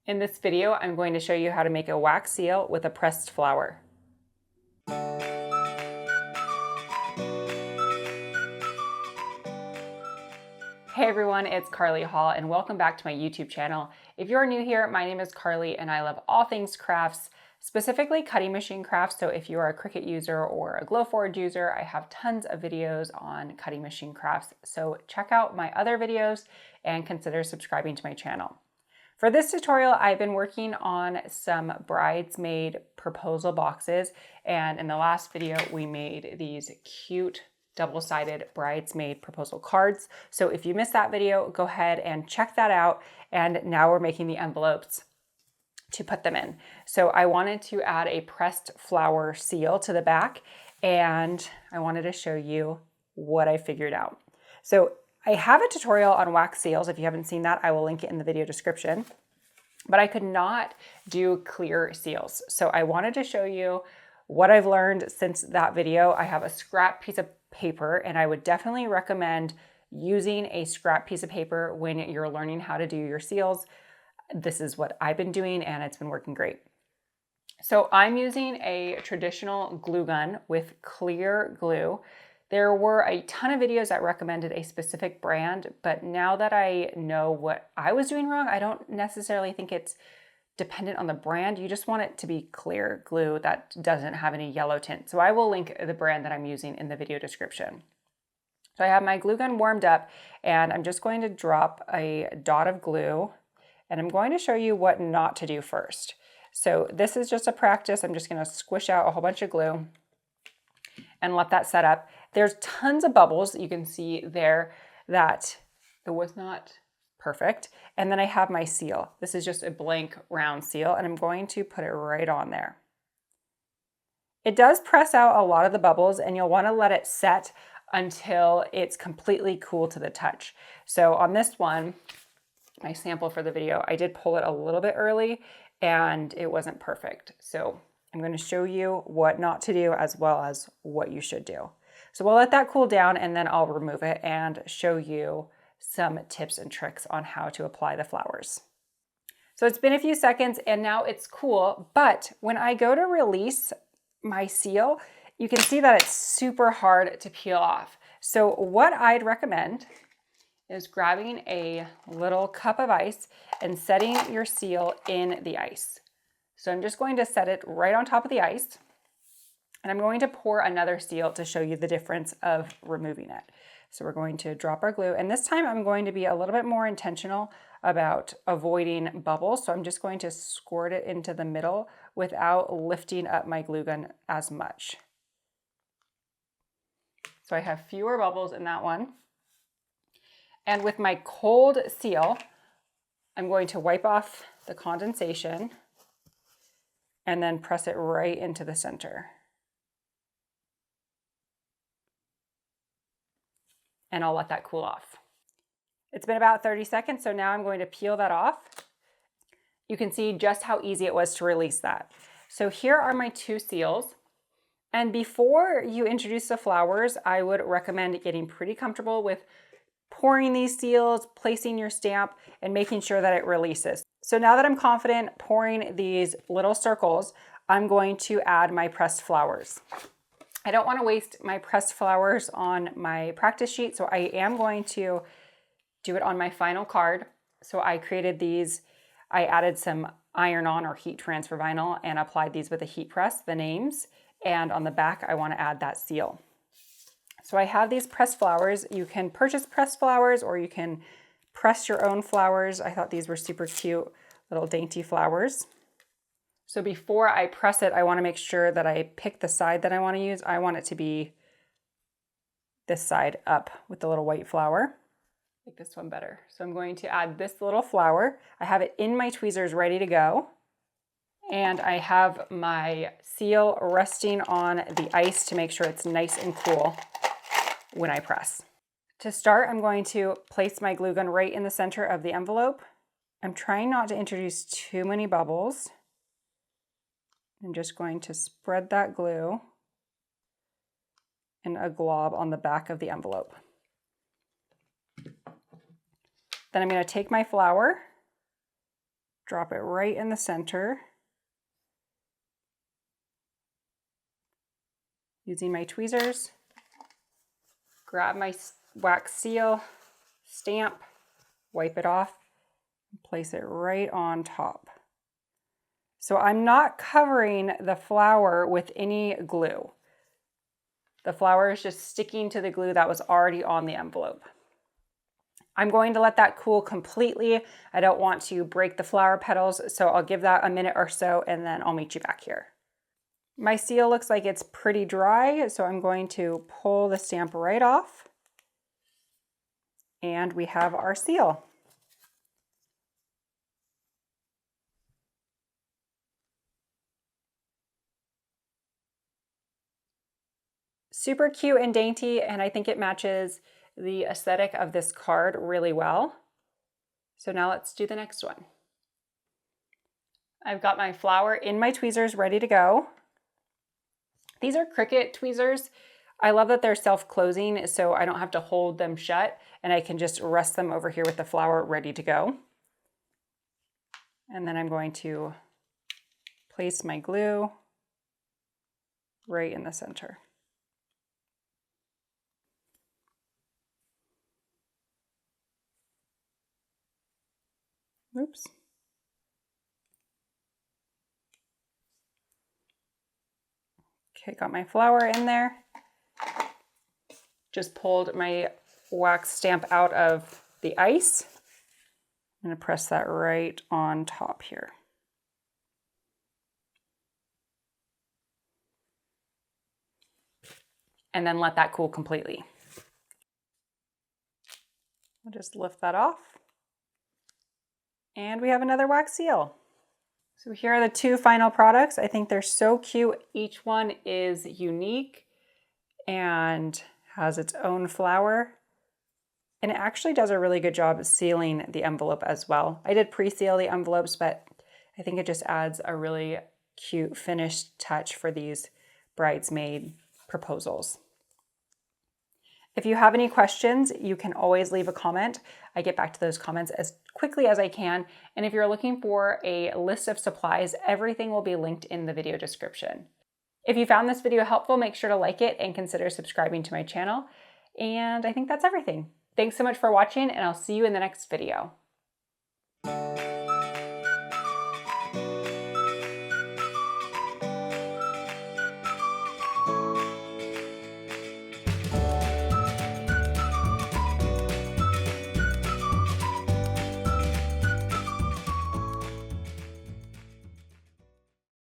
In this video, I'm going to show you how to make a wax seal with a pressed flower. Hey everyone, it's Karley Hall and welcome back to my YouTube channel. If you're new here, my name is Karley and I love all things crafts, specifically cutting machine crafts. So if you are a Cricut user or a Glowforge user, I have tons of videos on cutting machine crafts. So check out my other videos and consider subscribing to my channel. For this tutorial, I've been working on some bridesmaid proposal boxes, and in the last video, we made these cute double-sided bridesmaid proposal cards. So if you missed that video, go ahead and check that out. And now we're making the envelopes to put them in. So I wanted to add a pressed flower seal to the back, and I wanted to show you what I figured out. So I have a tutorial on wax seals. If you haven't seen that, I will link it in the video description. But I could not do clear seals. So I wanted to show you what I've learned since that video. I have a scrap piece of paper, and I would definitely recommend using a scrap piece of paper when you're learning how to do your seals. This is what I've been doing, and it's been working great. So I'm using a traditional glue gun with clear glue. There were a ton of videos that recommended a specific brand, but now that I know what I was doing wrong, I don't necessarily think it's dependent on the brand. You just want it to be clear glue that doesn't have any yellow tint. So I will link the brand that I'm using in the video description. So I have my glue gun warmed up, and I'm just going to drop a dot of glue, and I'm going to show you what not to do first. So this is just a practice. I'm just going to squish out a whole bunch of glue and let that set up. There's tons of bubbles. You can see there that it was not perfect. And then I have my seal. This is just a blank round seal, and I'm going to put it right on there. It does press out a lot of the bubbles, and you'll want to let it set until it's completely cool to the touch. So on this one, my sample for the video, I did pull it a little bit early and it wasn't perfect. So I'm going to show you what not to do as well as what you should do. So we'll let that cool down, and then I'll remove it and show you some tips and tricks on how to apply the flowers. So it's been a few seconds and now it's cool, but when I go to release my seal, you can see that it's super hard to peel off. So what I'd recommend is grabbing a little cup of ice and setting your seal in the ice. So I'm just going to set it right on top of the ice, and I'm going to pour another seal to show you the difference of removing it. So we're going to drop our glue, and this time I'm going to be a little bit more intentional about avoiding bubbles. So I'm just going to squirt it into the middle without lifting up my glue gun as much. So I have fewer bubbles in that one. And with my cold seal, I'm going to wipe off the condensation and then press it right into the center. And I'll let that cool off. It's been about 30 seconds, so now I'm going to peel that off. You can see just how easy it was to release that. So here are my two seals. And before you introduce the flowers, I would recommend getting pretty comfortable with pouring these seals, placing your stamp, and making sure that it releases. So now that I'm confident pouring these little circles, I'm going to add my pressed flowers. I don't want to waste my pressed flowers on my practice sheet, so I am going to do it on my final card. So I created these, I added some iron-on or heat transfer vinyl and applied these with a heat press, the names, and on the back I want to add that seal. So I have these pressed flowers. You can purchase pressed flowers or you can press your own flowers. I thought these were super cute, little dainty flowers. So before I press it, I want to make sure that I pick the side that I want to use. I want it to be this side up with the little white flower. I like this one better. So I'm going to add this little flower. I have it in my tweezers ready to go. And I have my seal resting on the ice to make sure it's nice and cool when I press. To start, I'm going to place my glue gun right in the center of the envelope. I'm trying not to introduce too many bubbles. I'm just going to spread that glue in a glob on the back of the envelope. Then I'm going to take my flower Drop it right in the center. Using my tweezers, grab my wax seal, stamp, wipe it off, and place it right on top. So I'm not covering the flower with any glue. The flower is just sticking to the glue that was already on the envelope. I'm going to let that cool completely. I don't want to break the flower petals, so I'll give that a minute or so and then I'll meet you back here. My seal looks like it's pretty dry, so I'm going to pull the stamp right off. And we have our seal. Super cute and dainty, and I think it matches the aesthetic of this card really well. So now let's do the next one. I've got my flower in my tweezers ready to go. These are Cricut tweezers. I love that they're self-closing, so I don't have to hold them shut, and I can just rest them over here with the flower ready to go. And then I'm going to place my glue right in the center. Oops. Okay, got my flower in there. Just pulled my wax stamp out of the ice. I'm going to press that right on top here. And then let that cool completely. I'll just lift that off. And we have another wax seal. So here are the two final products. I think they're so cute. Each one is unique and has its own flower. And it actually does a really good job of sealing the envelope as well. I did pre-seal the envelopes, but I think it just adds a really cute finished touch for these bridesmaid proposals. If you have any questions, you can always leave a comment. I get back to those comments as quickly as I can. And if you're looking for a list of supplies, everything will be linked in the video description. If you found this video helpful, make sure to like it and consider subscribing to my channel. And I think that's everything. Thanks so much for watching, and I'll see you in the next video.